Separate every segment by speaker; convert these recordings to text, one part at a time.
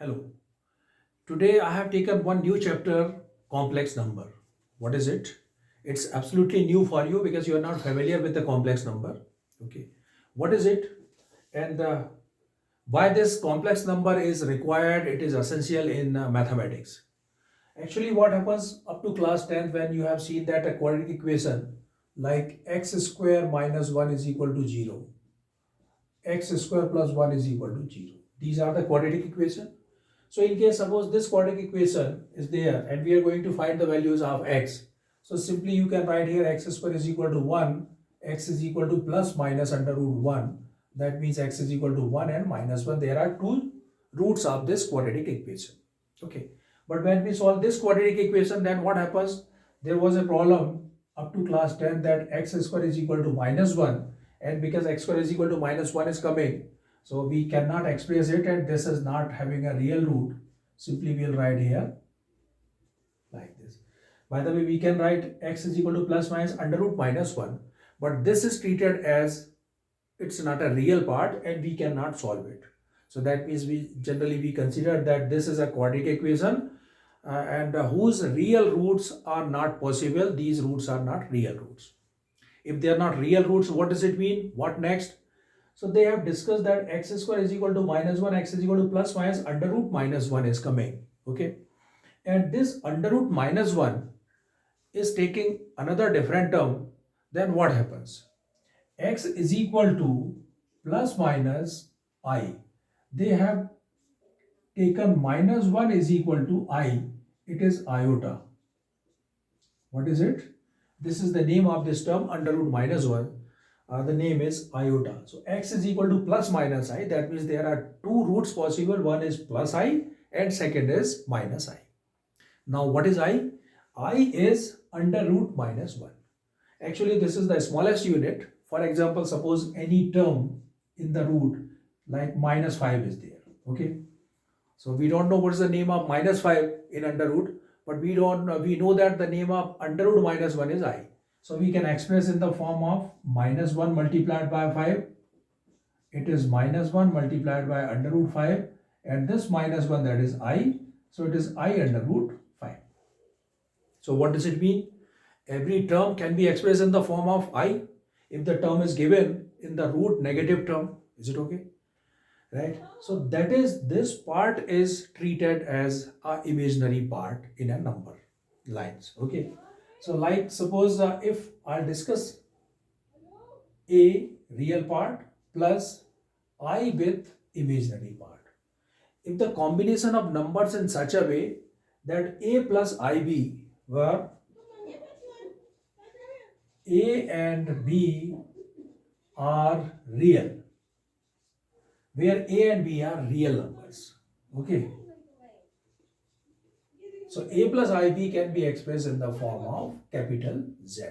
Speaker 1: Hello. Today I have taken one new chapter, complex number. What is it? It's absolutely new for you because you are not familiar with the complex number. Okay. What is it? And why this complex number is required? It is essential in mathematics. Actually, what happens up to class 10th when you have seen that a quadratic equation like x square minus 1 is equal to 0, x square plus 1 is equal to 0. These are the quadratic equation. So in case suppose this quadratic equation is there and we are going to find the values of x. So simply you can write here x square is equal to 1, x is equal to plus minus under root 1. That means x is equal to 1 and minus 1. There are two roots of this quadratic equation. Okay. But when we solve this quadratic equation, then what happens? There was a problem up to class 10 that x square is equal to minus 1, and because x square is equal to minus 1 is coming, so we cannot express it, and this is not having a real root. Simply we'll write here like this. By the way, we can write x is equal to plus minus under root minus 1, but this is treated as it's not a real part and we cannot solve it. So that means we consider that this is a quadratic equation and whose real roots are not possible. These roots are not real roots. If they are not real roots, what does it mean? What next? So they have discussed that x square is equal to minus 1, x is equal to plus minus under root minus 1 is coming. Okay. And this under root minus 1 is taking another different term. Then what happens? X is equal to plus minus I. They have taken minus 1 is equal to I. It is iota. What is it? This is the name of this term under root minus 1. The name is iota. So x is equal to plus minus I. That means there are two roots possible. One is plus I and second is minus I. Now what is I? I is under root minus 1. Actually, this is the smallest unit. For example, suppose any term in the root like minus 5 is there. Okay. So we don't know what is the name of minus 5 in under root, but we know that the name of under root minus 1 is I. So we can express in the form of minus 1 multiplied by 5. It is minus 1 multiplied by under root 5, and this minus 1, that is I. So it is I under root 5. So what does it mean? Every term can be expressed in the form of I if the term is given in the root negative term. Is it okay? Right? So that is, this part is treated as a imaginary part in a number lines. Okay. So like suppose if I discuss a real part plus I with imaginary part. If the combination of numbers in such a way that a plus ib where a and b are real, where a and b are real numbers. Okay. So a plus ib can be expressed in the form of capital Z,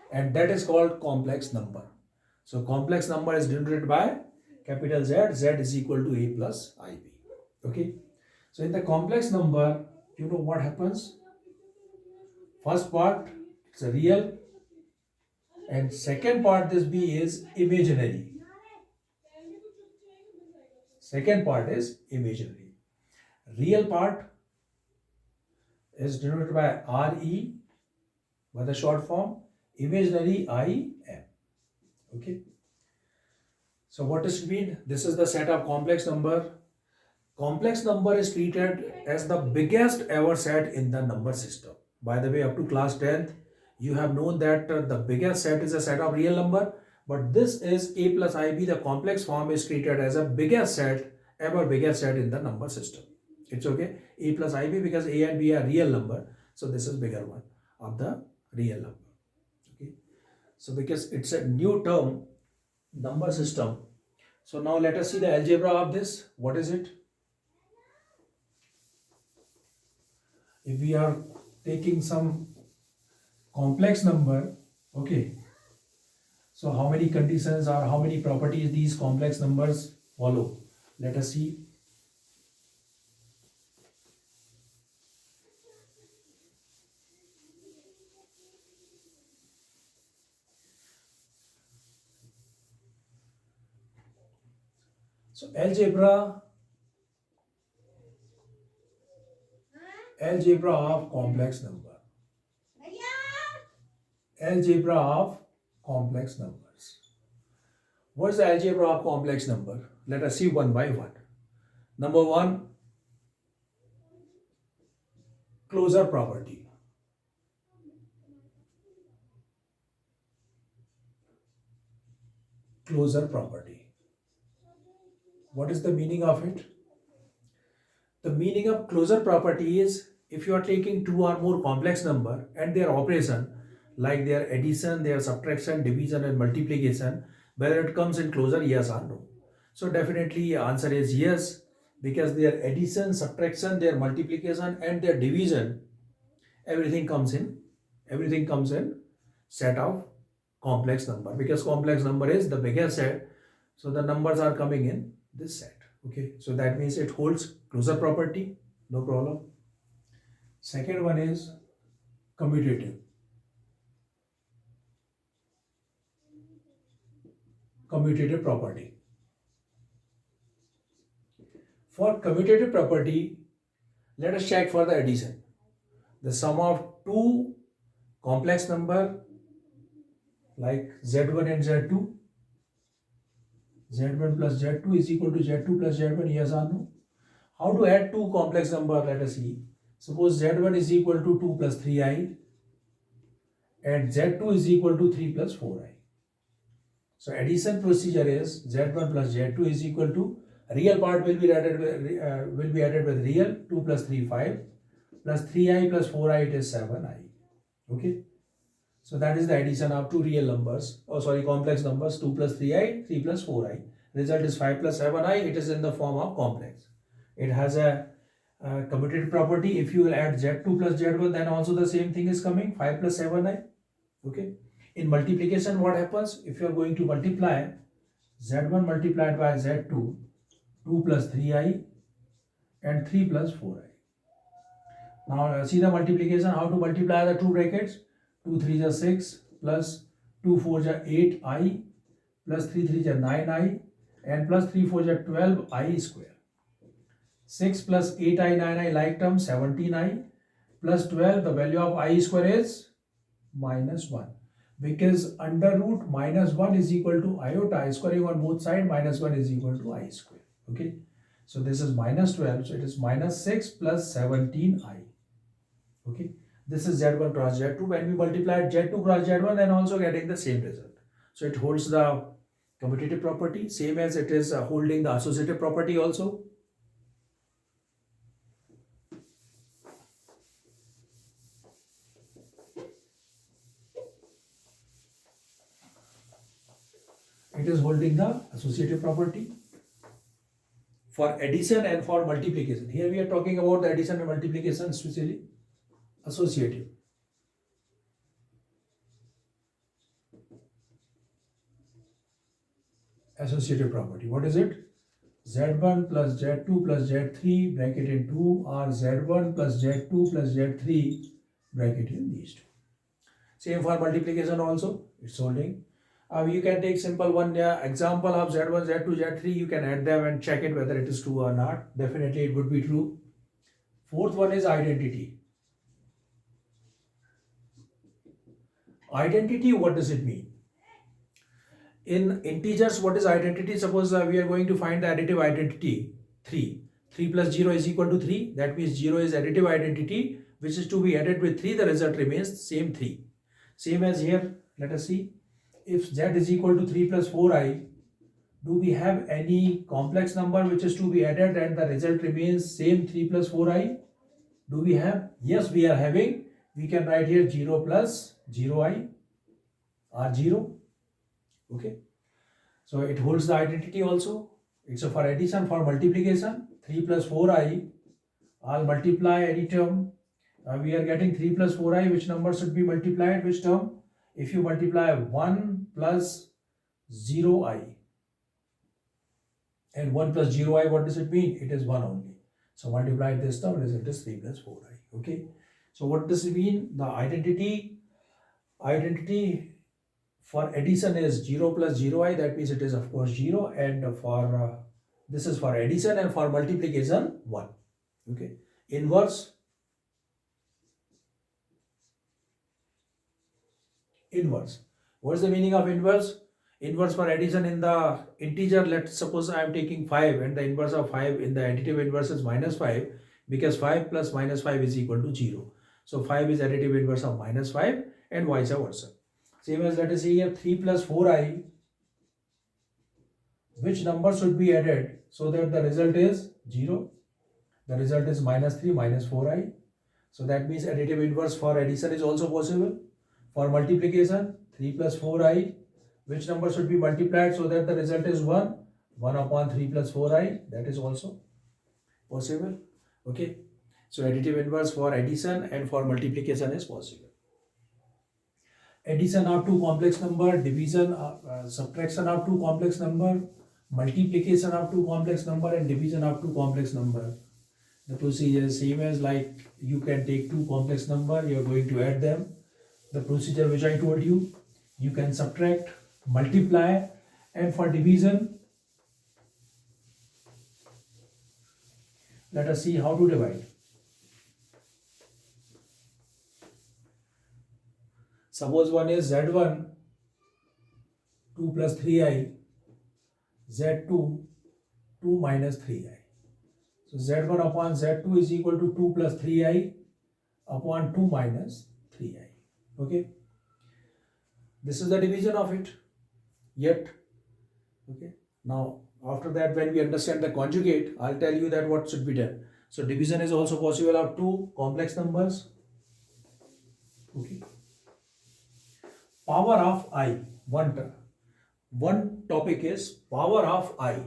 Speaker 1: and that is called complex number. So complex number is denoted by capital Z. Z is equal to a plus ib. Okay. So in the complex number, you know what happens? First part, it's a real, and second part, this b is imaginary. Second part is imaginary. Real part is denoted by RE by the short form, imaginary IM. Okay. So what does it mean? This is the set of complex number. Complex number is treated as the biggest ever set in the number system. By the way, up to class 10th, you have known that the biggest set is a set of real number, but this is a plus ib, the complex form is treated as a biggest set, ever biggest set in the number system. It's okay, a plus ib, because a and b are real number, so this is bigger one of the real number. Okay, so because it's a new term, number system. So now let us see the algebra of this. What is it? If we are taking some complex number, okay, so how many conditions or how many properties these complex numbers follow? Let us see. So algebra Algebra of complex number. Algebra of complex numbers. What is the algebra of complex number? Let us see one by one. Number one, closure property. Closure property. What is the meaning of it? The meaning of closure property is if you are taking two or more complex number and their operation, like their addition, their subtraction, division and multiplication, whether it comes in closure, yes or no. So definitely answer is yes, because their addition, subtraction, their multiplication and their division, everything comes in set of complex number, because complex number is the biggest set, so the numbers are coming in this set. Okay, so that means it holds closure property, no problem. Second one is commutative. Commutative property. For commutative property, let us check for the addition. The sum of two complex number like Z1 and Z2, Z1 plus Z2 is equal to Z2 plus Z1, yes or no? How to add two complex number? Let us see. Suppose Z1 is equal to 2 plus 3i and Z2 is equal to 3 plus 4i. So addition procedure is Z1 plus Z2 is equal to, real part will be added with real, 2 plus 3 5 plus 3i plus 4i, it is 7i. Okay, so that is the addition of two real numbers, complex numbers, 2 plus 3i, 3 plus 4i. Result is 5 plus 7i. It is in the form of complex. It has a commutative property. If you will add Z2 plus Z1, then also the same thing is coming, 5 plus 7i. Okay. In multiplication, what happens? If you are going to multiply Z1 multiplied by Z2, 2 plus 3i and 3 plus 4i. Now see the multiplication, how to multiply the two brackets. 2 3 is 6 plus 2 4 is 8i plus 3 3 is 9i and plus 3 4 is 12i square. 6 plus 8i 9i like term, 17i plus 12, the value of I square is minus 1, because under root minus 1 is equal to iota, I squaring on both sides, minus 1 is equal to I square. Okay, so this is minus 12, so it is minus 6 plus 17i. Okay, this is Z1 cross Z2. When we multiply Z2 cross Z1, then also getting the same result. So it holds the commutative property, same as it is holding the associative property also. It is holding the associative property for addition and for multiplication. Here we are talking about the addition and multiplication, especially associative. Associative property. What is it? Z1 plus Z2 plus Z3 bracket in 2, or Z1 plus Z2 plus Z3 bracket in these two. Same for multiplication also. It's holding. You can take simple one example of Z1, Z2, Z3. You can add them and check it whether it is true or not. Definitely it would be true. Fourth one is identity. Identity, what does it mean? In integers, what is identity? Suppose we are going to find the additive identity 3. 3 plus 0 is equal to 3. That means 0 is additive identity, which is to be added with 3. The result remains same 3. Same as here. Let us see. If z is equal to 3 plus 4i, do we have any complex number which is to be added and the result remains same 3 plus 4i? Do we have? Yes, we are having. We can write here 0 plus 0i or 0. Okay. So it holds the identity also. It's for addition, for multiplication. 3 plus 4i. I'll multiply any term. We are getting 3 plus 4i. Which number should be multiplied? Which term? If you multiply 1 plus 0i and 1 plus 0i, what does it mean? It is 1 only. So multiply this term, result is 3 plus 4i. Okay. So what does it mean? The identity for addition is 0 plus 0i. That means it is of course 0. And for this is for addition, and for multiplication 1. Okay. Inverse. Inverse. What's the meaning of inverse? Inverse for addition in the integer, let's suppose I am taking 5 and the inverse of 5 in the additive inverse is minus 5, because 5 plus minus 5 is equal to 0. So 5 is additive inverse of minus 5 and vice versa. Same as let us see here 3 plus 4i, which number should be added so that the result is 0? The result is minus 3 minus 4i. So that means additive inverse for addition is also possible. For multiplication, 3 plus 4i, which number should be multiplied so that the result is 1? 1 upon 3 plus 4i, that is also possible. Okay. So additive inverse for addition and for multiplication is possible. Addition of two complex number, division, subtraction of two complex number, multiplication of two complex number and division of two complex number. The procedure is same as like you can take two complex number, you are going to add them. The procedure which I told you, you can subtract, multiply, and for division, let us see how to divide. Suppose one is z1 2 plus 3i, z2 2 minus 3i. So z1 upon z2 is equal to 2 plus 3i upon 2 minus 3i. Okay. This is the division of it. Yet, okay. Now, after that, when we understand the conjugate, I'll tell you that what should be done. So division is also possible of two complex numbers. Okay. Power of I. One topic is power of I.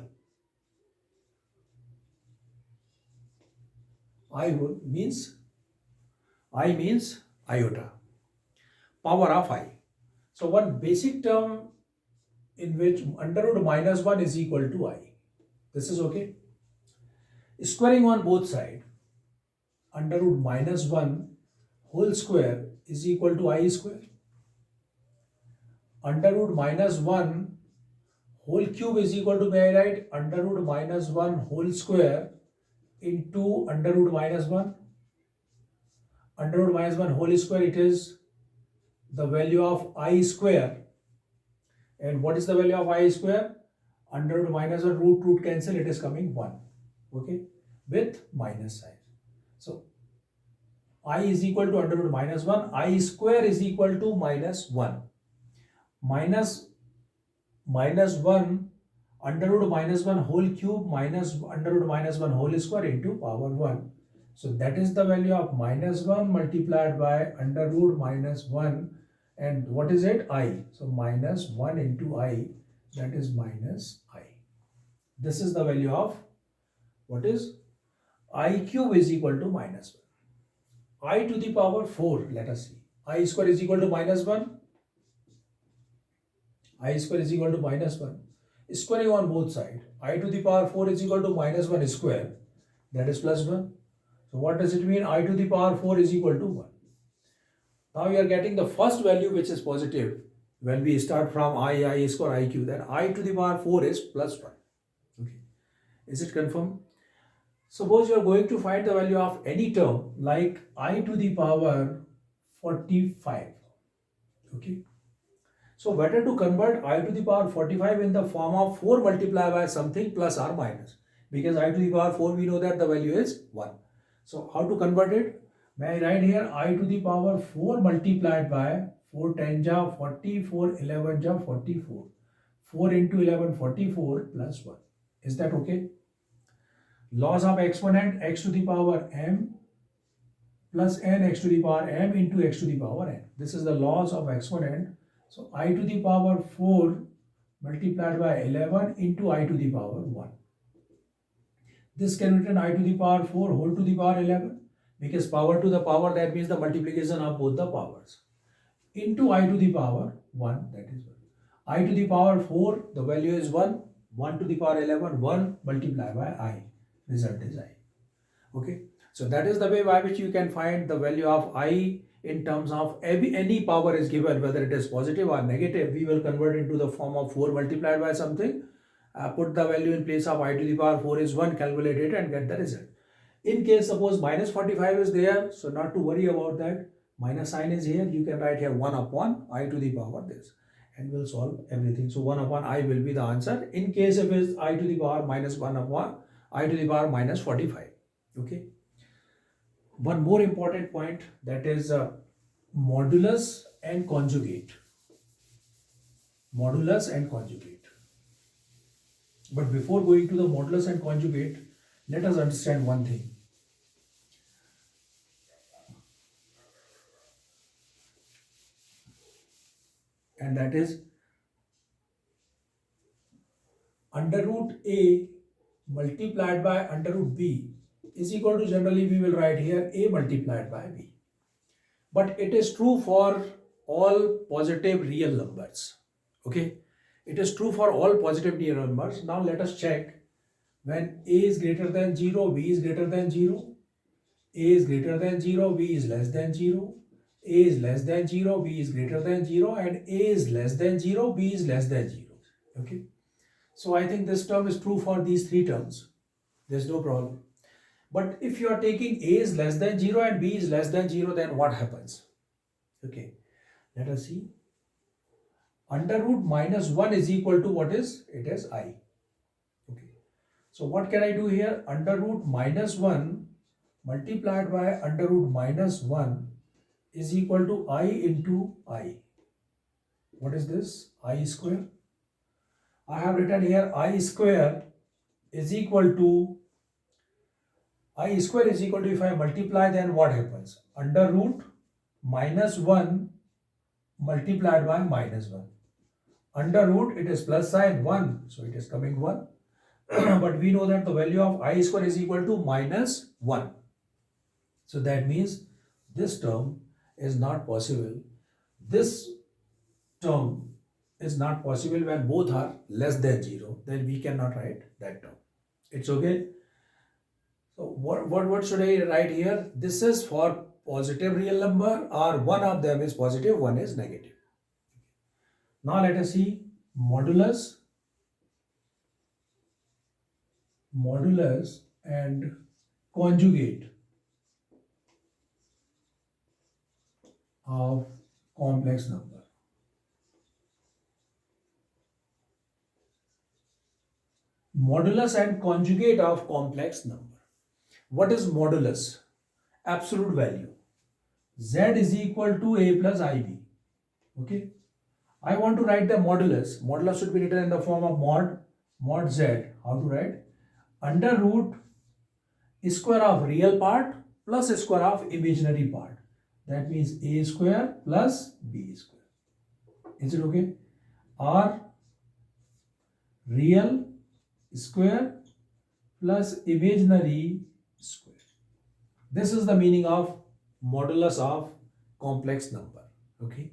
Speaker 1: I means iota. Power of I. So one basic term in which under root minus 1 is equal to I. This is okay. Squaring on both sides, under root minus 1 whole square is equal to I square. Under root minus 1 whole cube is equal to, may I write, under root minus 1 whole square into under root minus 1. Under root minus 1 whole square, it is the value of I square. And what is the value of I square? Under root minus 1, root cancel, it is coming 1. Okay, with minus sign. So I is equal to under root minus 1. I square is equal to minus 1. Minus 1 under root minus 1 whole cube minus under root minus 1 whole square into power 1. So that is the value of minus 1 multiplied by under root minus 1. And what is it? I. So minus 1 into I, that is minus I. This is the value of what is I cube is equal to minus 1. I to the power 4, let us see. I square is equal to minus 1. I square is equal to minus 1. Squaring on both sides. I to the power 4 is equal to minus 1 square. That is plus 1. So what does it mean? I to the power 4 is equal to 1. Now we are getting the first value which is positive. When we start from I square, I cube, then I to the power 4 is plus 1. Okay. Is it confirmed? Suppose you are going to find the value of any term like I to the power 45. Okay. So better to convert I to the power 45 in the form of 4 multiplied by something plus or minus. Because I to the power 4, we know that the value is 1. So how to convert it? May I write here I to the power 4 multiplied by 4 10 ja 40, 4 11 ja 44. 4 into 11 44 plus 1. Is that okay? Loss of exponent x to the power m plus n x to the power m into x to the power n. This is the loss of exponent. So I to the power 4 multiplied by 11 into I to the power 1. This can be written I to the power 4 whole to the power 11, because power to the power, that means the multiplication of both the powers, into I to the power 1, that is 1. I to the power 4, the value is 1. 1 to the power 11, 1 multiplied by I. Result is I. Okay. So that is the way by which you can find the value of I in terms of any power is given, whether it is positive or negative. We will convert into the form of 4 multiplied by something. Put the value in place of I to the power 4 is 1, calculate it and get the result. In case suppose minus 45 is there, so not to worry about that. Minus sign is here. You can write here 1 upon I to the power this, and we'll solve everything. So 1 upon I will be the answer. In case if it's I to the power minus 1 upon I to the power minus 45. Okay. One more important point, that is modulus and conjugate. Modulus and conjugate. But before going to the modulus and conjugate, let us understand one thing. And that is under root A multiplied by under root B is equal to, generally we will write here A multiplied by B. But it is true for all positive real numbers. Okay, it is true for all positive real numbers. Now let us check. When A is greater than 0, B is greater than 0, A is greater than 0, B is less than 0, A is less than 0, B is greater than 0, and A is less than 0, B is less than 0. Okay, so I think this term is true for these three terms. There's no problem. But if you are taking A is less than 0 and B is less than 0, then what happens? Okay, let us see. Under root minus 1 is equal to what is? It is I. Okay, so what can I do here? Under root minus 1 multiplied by under root minus 1 is equal to I into I. What is this? I square. I have written here I square is equal to, I square is equal to, if I multiply, then what happens? Under root minus 1 multiplied by minus 1. Under root, it is plus sign 1, so it is coming 1. But we know that the value of I square is equal to minus 1. So that means this term is not possible. This term is not possible when both are less than 0. Then we cannot write that term. It's okay. So what should I write here? This is for positive real number, or one of them is positive, one is negative. Now let us see modulus and conjugate of complex number. Modulus and conjugate of complex number. What is modulus? Absolute value. Z is equal to A plus IB. Okay. I want to write the modulus. Modulus should be written in the form of mod Z. How to write? Under root square of real part plus square of imaginary part. That means A square plus B square. Is it okay? Or real square plus imaginary square. This is the meaning of modulus of complex number. Okay.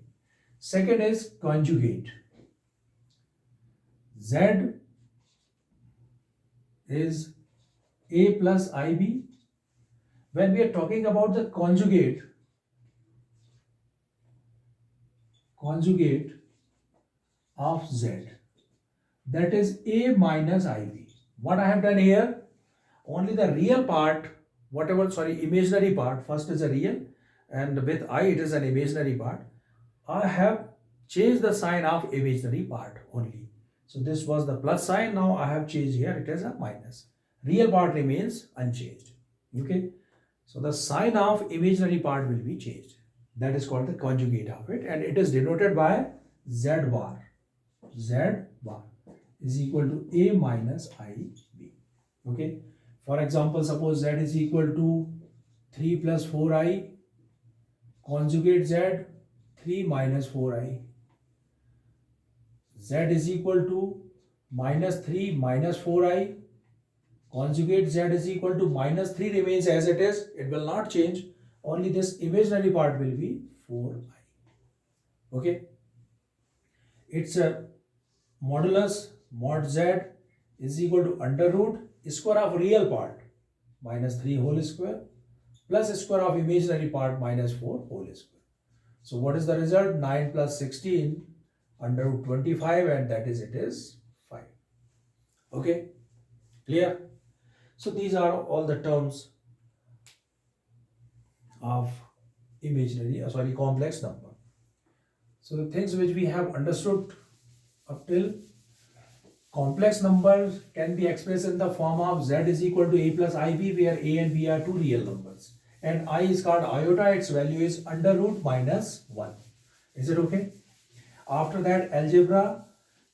Speaker 1: Second is conjugate. Z is A plus IB. When we are talking about the conjugate of Z, that is A minus IB. What I have done here, only the real part, imaginary part, first is a real, and with I it is an imaginary part. I have changed the sign of imaginary part only. So this was the plus sign, now I have changed here, it is a minus. Real part remains unchanged. Okay. So the sign of imaginary part will be changed. That is called the conjugate of it, and it is denoted by Z bar. Z bar is equal to A minus IB. Okay. For example, suppose Z is equal to 3 plus 4I, conjugate Z 3 minus 4I. Z is equal to minus 3 minus 4I. Conjugate Z is equal to minus 3 remains as it is. It will not change. Only this imaginary part will be 4I. Okay. It's a modulus mod Z is equal to under root square of real part minus 3 whole square plus square of imaginary part minus 4 whole square. So what is the result? 9 plus 16 under root 25, and that is, it is 5. Okay, clear? So these are all the terms of complex number. So the things which we have understood up till, complex numbers can be expressed in the form of z is equal to a plus ib, where a and b are two real numbers, and I is called iota. Its value is under root minus 1. Is it okay? After that, algebra,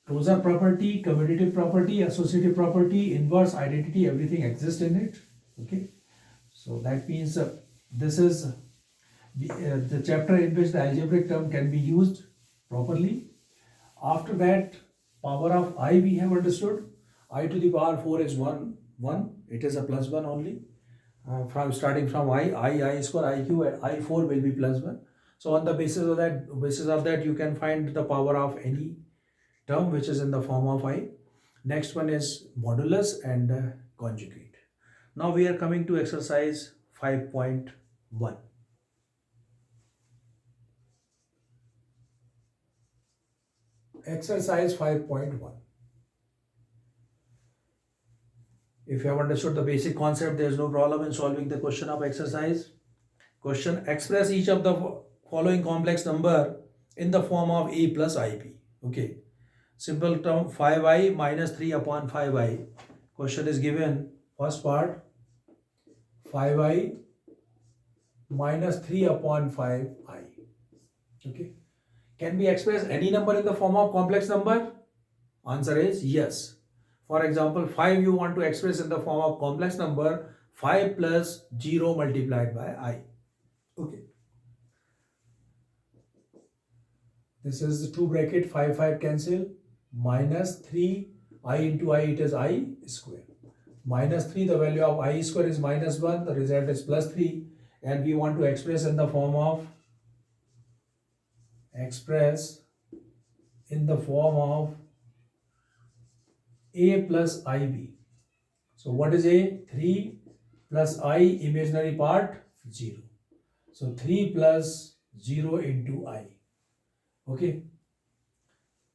Speaker 1: closure property, commutative property, associative property, inverse, identity, everything exists in it. Okay, so that means this is the chapter in which the algebraic term can be used properly. After that, power of I we have understood. I to the power 4 is 1, 1. It is a plus 1 only. From starting from I square, I cube, and I4 will be plus 1. So on the basis of that, you can find the power of any term which is in the form of I. Next one is modulus and conjugate. Now we are coming to exercise 5.1. Exercise 5.1. If you have understood the basic concept, there is no problem in solving the question of exercise. Question: express each of the following complex number in the form of a plus ib. Okay. Simple term 5i minus 3 upon 5i. Question is given, first part, 5i minus 3 upon 5i. Okay. Can we express any number in the form of complex number? Answer is yes. For example, 5 you want to express in the form of complex number, 5 plus 0 multiplied by I. Okay. This is the 2 bracket, 5, 5 cancel, minus 3 I into I, it is I square. Minus 3, the value of I square is minus 1, the result is plus 3, and we want to express in the form of a plus ib. So what is a? 3 plus I, imaginary part 0. So 3 plus 0 into I. Okay,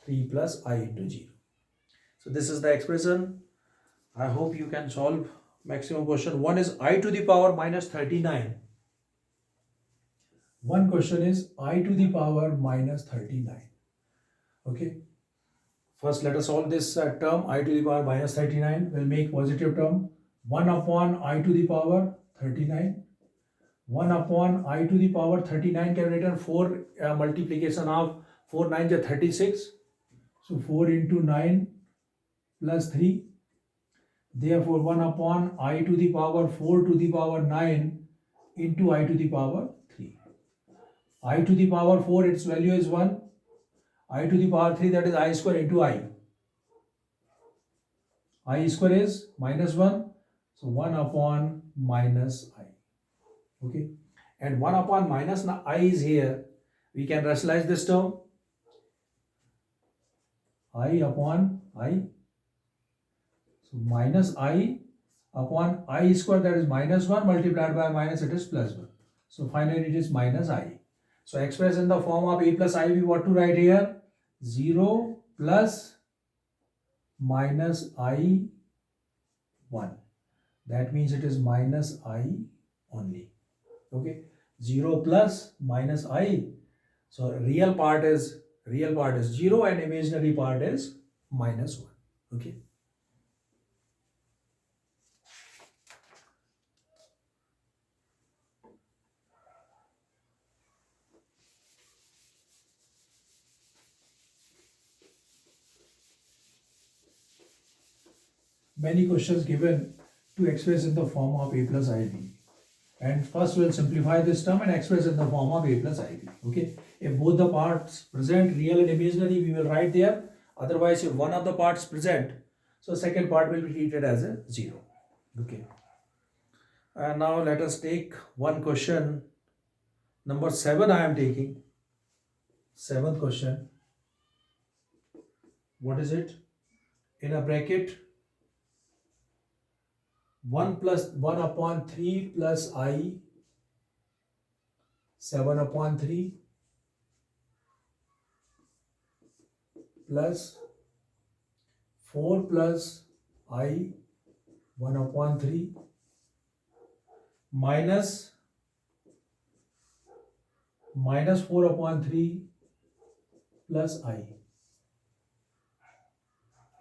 Speaker 1: 3 plus I into 0. So this is the expression. I hope you can solve maximum question. One is I to the power minus 39. One question is I to the power minus 39. Okay. First, let us solve this term I to the power minus 39. We'll make positive term 1 upon I to the power 39. 1 upon I to the power 39 can be written 4 multiplication of 4 9 is 36. So 4 into 9 plus 3. Therefore 1 upon I to the power 4 to the power 9 into I to the power 3. I to the power 4, its value is 1. I to the power 3, that is I square into I. I square is minus 1. So 1 upon minus I. Okay. And 1 upon minus I is here. We can rationalize this term. I upon I. So minus I upon I square, that is minus 1, multiplied by minus, it is plus 1. So finally it is minus I. So express in the form of a plus I, we want to write here 0 plus minus I 1. That means it is minus I only. Okay. 0 plus minus I. So real part is 0 and imaginary part is minus 1. Okay. Many questions given to express in the form of a plus ib. And first we'll simplify this term and express in the form of a plus ib. Okay. If both the parts present, real and imaginary, we will write there. Otherwise, if one of the parts present, so second part will be treated as a 0. Okay. And now let us take one question. Number 7 I am taking. 7th question. What is it? In a bracket, 1 plus 1 upon 3 plus I, 7 upon 3 plus 4 plus I, 1 upon 3 minus minus 4 upon 3 plus I.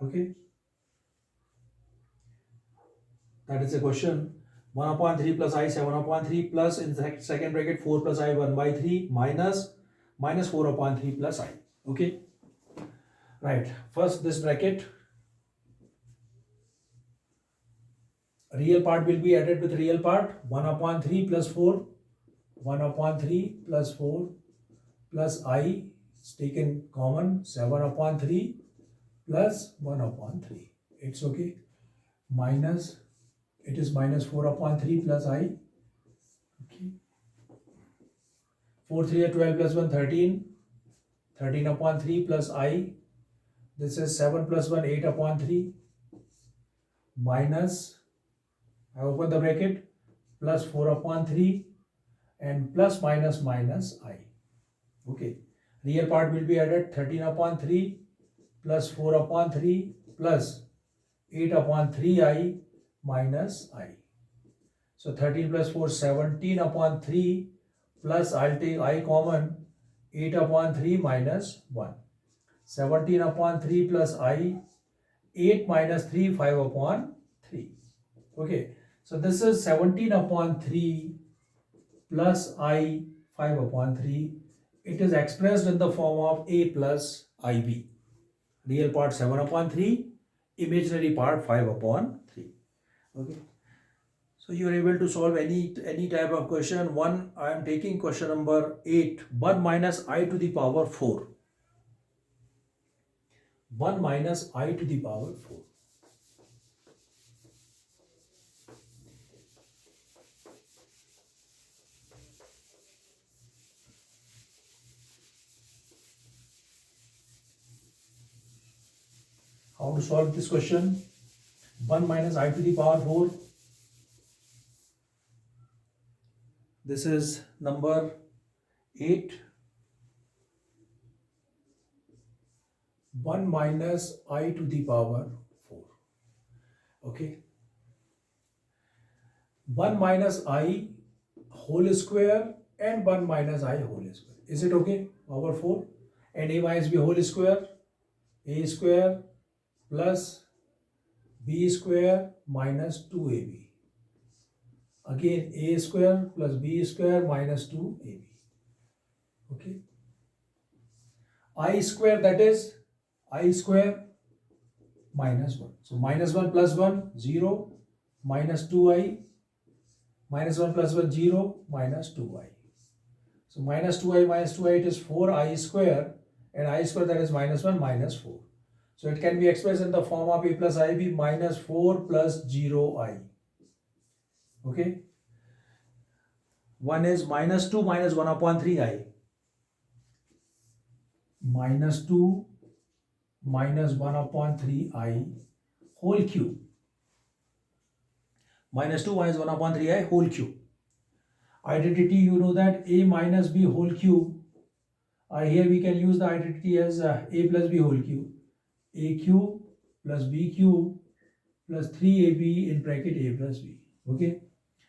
Speaker 1: Okay, that is the question. 1 upon 3 plus I, 7 upon 3 plus in the second bracket 4 plus I, 1 by 3 minus 4 upon 3 plus I. Okay, right. First this bracket, real part will be added with real part. 1 upon 3 plus 4, 1 upon 3 plus 4 plus I is taken common, 7 upon 3 plus 1 upon 3. It's okay. Minus, it is minus 4 upon 3 plus I. Okay. 4 3 are 12 plus 1 13. 13 upon 3 plus I. This is 7 plus 1 8 upon 3 minus, I open the bracket, plus 4 upon 3 and plus minus minus I. Okay. Real part will be added, 13 upon 3 plus 4 upon 3 plus 8 upon 3I minus I. So 13 plus 4, 17 upon 3 plus, I'll take I common, 8 upon 3 minus 1. 17 upon 3 plus I, 8 minus 3, 5 upon 3. Okay, so this is 17 upon 3 plus I, 5 upon 3. It is expressed in the form of A plus IB. Real part 7 upon 3, imaginary part 5 upon 3. Okay. So you are able to solve any type of question. One, I am taking question number 8. 1 minus I to the power 4. 1 minus I to the power 4. How to solve this question? 1 minus I to the power 4. This is number 8. 1 minus I to the power 4. Okay. 1 minus I whole square and 1 minus I whole square. Is it okay? Power 4. And A minus B whole square. A square plus B square minus 2AB. Again A square plus B square minus 2AB. Okay. I square, that is I square minus 1. So minus 1 plus 1, 0, minus 2I, minus 1 plus 1, 0, minus 2I. So minus 2I, it is 4I square, and I square, that is minus 1, minus 4. So it can be expressed in the form of A plus IB minus 4 plus 0I. Okay. One is minus 2 minus 1 upon 3I. Minus 2 minus 1 upon 3I whole cube. Minus 2 minus 1 upon 3I whole cube. Identity, you know that A minus B whole cube. Here we can use the identity as A plus B whole cube. A cube plus B cube plus 3AB in bracket A plus B. Okay.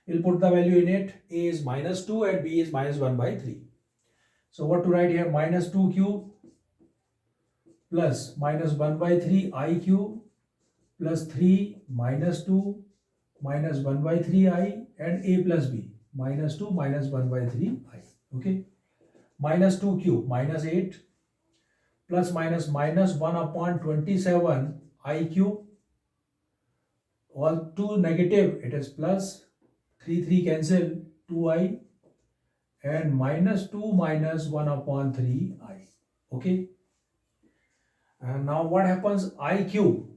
Speaker 1: We'll put the value in it. A is minus 2 and B is minus 1 by 3. So what to write here? Minus 2 cube plus minus 1 by 3 I cube plus 3 minus 2 minus 1 by 3I and A plus B minus 2 minus 1 by 3I. Okay. Minus 2 cube minus 8 plus minus minus 1 upon 27 I cube. All 2 negative, it is plus 3 cancel 2I and minus 2 minus 1 upon 3I. Okay. And now what happens? I cube.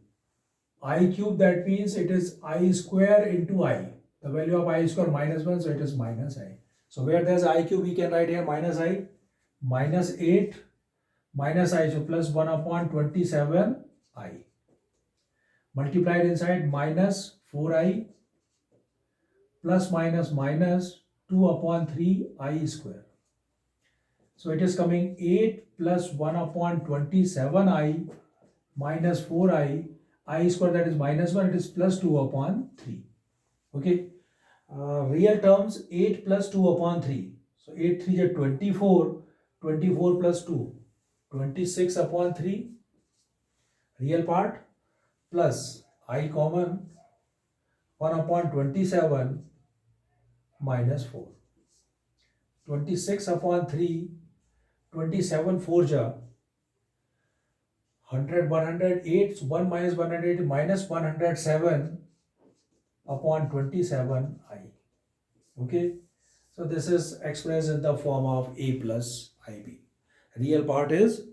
Speaker 1: I cube, that means it is I square into I. The value of I square minus 1, so it is minus I. So where there is I cube, we can write here minus I. Minus 8 minus I, so plus 1 upon 27 I. Multiplied inside minus 4I plus minus minus 2 upon 3 I square. So it is coming 8 plus 1 upon 27 I minus 4 I square, that is minus 1, it is plus 2 upon 3. Okay. Real terms 8 plus 2 upon 3. So 8 3 is 24, 24 plus 2, 26 upon 3, real part, plus I common 1 upon 27 minus 4. 26 upon 3, 27 4 ja, 100, 108, so 1 minus 108 minus 107 upon 27 I. Okay, so this is expressed in the form of A plus IB. Real part is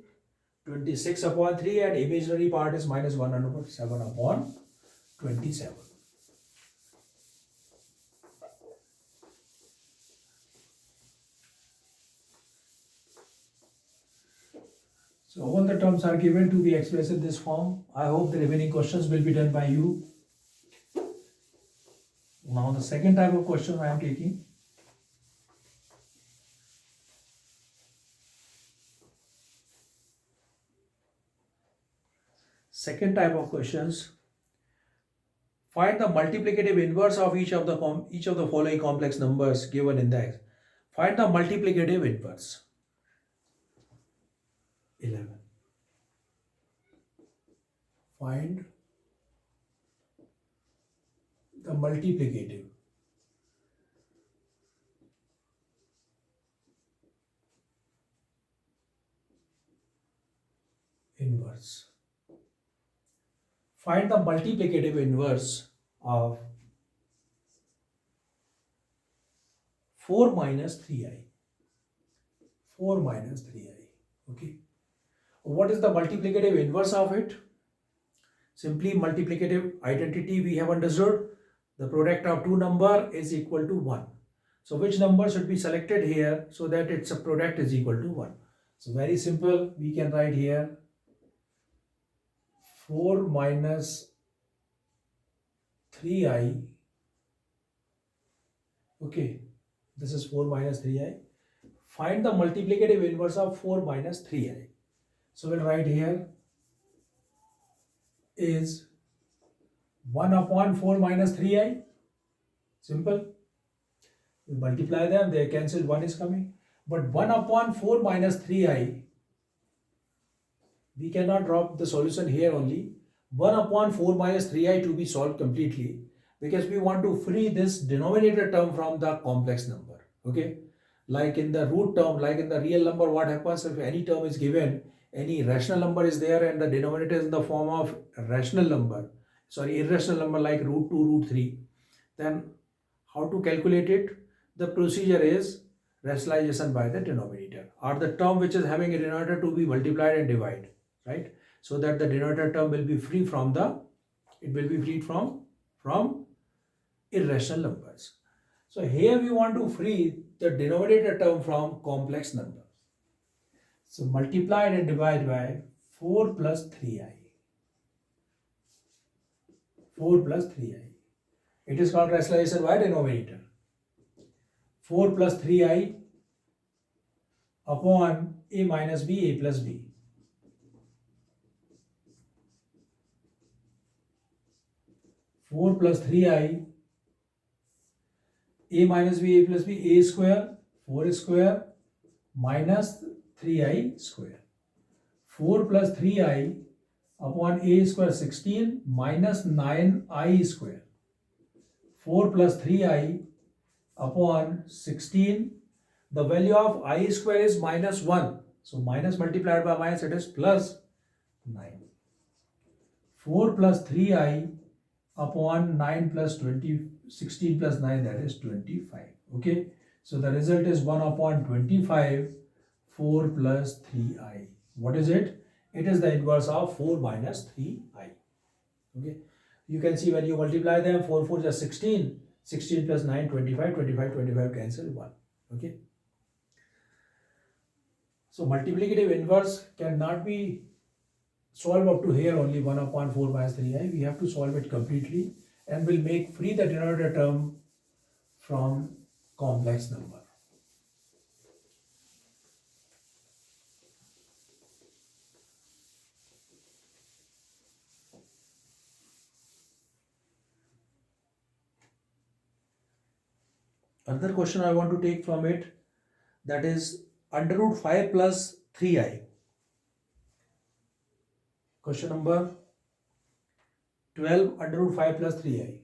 Speaker 1: 26 upon 3 and imaginary part is minus 107 upon 27. So all the terms are given to be expressed in this form. I hope the remaining questions will be done by you. Now the second type of question I am taking. Second type of questions. Find the multiplicative inverse of each of the following complex numbers given in the X. Find the multiplicative inverse. 11. Find the multiplicative inverse. Find the multiplicative inverse of 4 minus 3i. 4 minus 3i. Okay. What is the multiplicative inverse of it? Simply multiplicative identity we have understood. The product of two number is equal to 1. So which number should be selected here so that its product is equal to 1? So very simple. We can write here 4 minus 3i. Okay, this is 4 minus 3i. Find the multiplicative inverse of 4 minus 3i. So we'll write here is 1 upon 4 minus 3i. Simple. We multiply them, they cancel, 1 is coming. But 1 upon 4 minus 3i, we cannot drop the solution here only. 1 upon 4 minus 3i to be solved completely because we want to free this denominator term from the complex number. Okay. Like in the root term, like in the real number, what happens if any term is given, any rational number is there and the denominator is in the form of rational number, irrational number like root 2, root 3, then how to calculate it? The procedure is rationalization by the denominator or the term which is having a denominator to be multiplied and divided, right? So that the denominator term will be free from from irrational numbers. So here we want to free the denominator term from complex numbers. So multiplied and divided by 4 plus 3i. 4 plus 3i. It is called rationalization by denominator. 4 plus 3i upon a minus b, a plus b. 4 plus 3i, a minus b, a plus b, a square, 4 square minus 3i square. 4 plus 3i upon a square 16 minus 9i square. 4 plus 3i upon 16. The value of I square is minus 1. So minus multiplied by minus, it is plus 9. 4 plus 3i upon 9 plus 20, 16 plus 9, that is 25. Okay. So the result is 1 upon 25, 4 plus 3i. What is it? It is the inverse of 4 minus 3i. Okay. You can see when you multiply them, 4 4 is 16, 16 plus 9, 25, 25, 25 cancel 1. Okay. So multiplicative inverse cannot be solved up to here only 1 upon 4 minus 3i. We have to solve it completely and will make free the denominator term from complex number. Another question I want to take from it. that is under root 5 plus 3i. Question number 12, under root 5 plus 3i.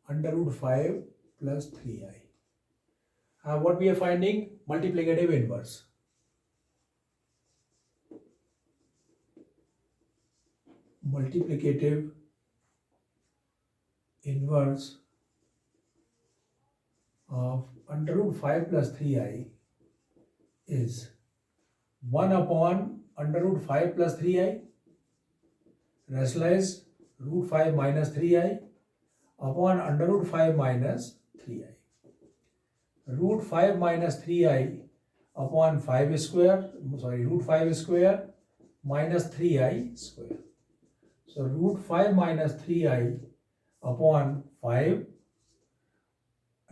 Speaker 1: Under root 5 plus 3i. What we are finding? Multiplicative inverse. Multiplicative inverse of under root 5 plus 3i is 1 upon under root 5 plus 3i rationalize root 5 minus 3i upon under root 5 minus 3i. Root 5 minus 3i upon 5 square, root 5 square minus 3i square. So root 5 minus 3i upon 5,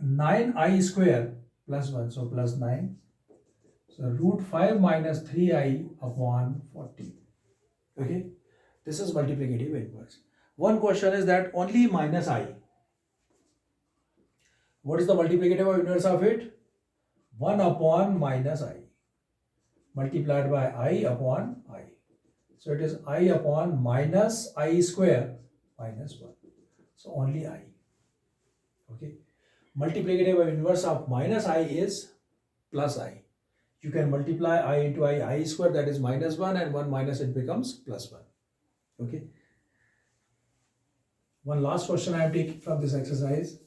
Speaker 1: 9i square plus 1, so plus 9. So root 5 minus 3i upon 14. Okay, this is multiplicative inverse. One question is that only minus I. What is the multiplicative inverse of it? 1 upon minus I multiplied by I upon I. So it is I upon minus I square minus 1. So only I. Okay. Multiplicative inverse of minus I is plus I. You can multiply I into I square, that is minus 1, and 1 minus it becomes plus 1. Okay. One last question I am taking from this exercise.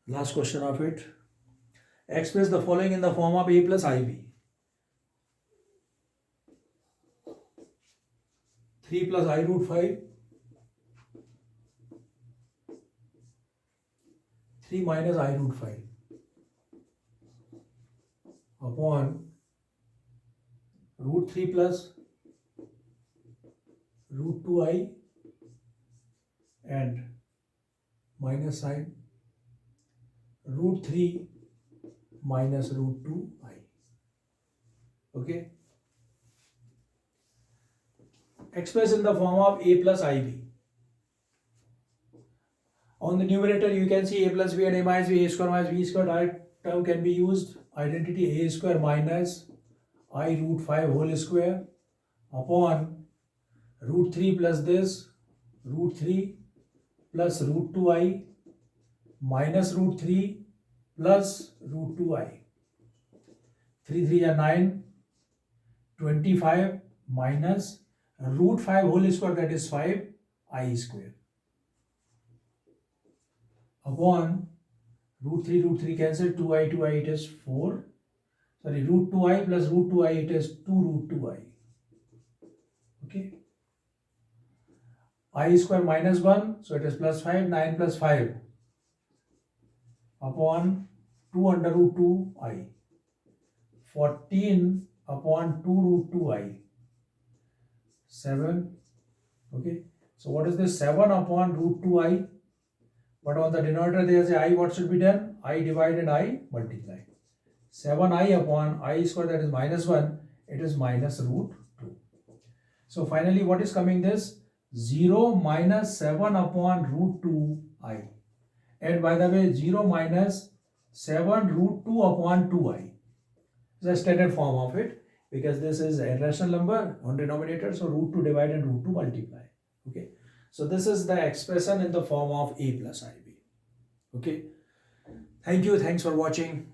Speaker 1: Last question of it. Express the following in the form of a plus ib. 3 plus I root 5. 3 minus I root 5 upon root 3 plus root 2i and minus sign root 3 minus root 2i. Okay. Express in the form of a plus ib. On the numerator you can see a plus b and a minus b, a square minus b square term can be used. Identity a square minus I root 5 whole square upon root 3 plus this root 3 plus root 2i minus root 3 plus root 2i. 3 3 are 9, 25 minus root 5 whole square, that is 5i square upon root 3 cancel, 2i it is 4, root 2i plus root 2i it is 2 root 2i. Okay, I square minus 1, so it is plus 5, 9 plus 5 upon 2 under root 2i, 14 upon 2 root 2i, 7. Okay, so what is this? 7 upon root 2i, but on the denominator there is a I. What should be done? I divide and I multiply. 7i upon I square, that is minus 1, it is minus root 2. So finally what is coming this? 0 minus 7 upon root 2i. And by the way, 0 minus 7 root 2 upon 2i. The standard form of it, because this is a rational number on denominator, so root 2 divide and root 2 multiply. Okay, so this is the expression in the form of a plus ib. Okay, thank you, thanks for watching.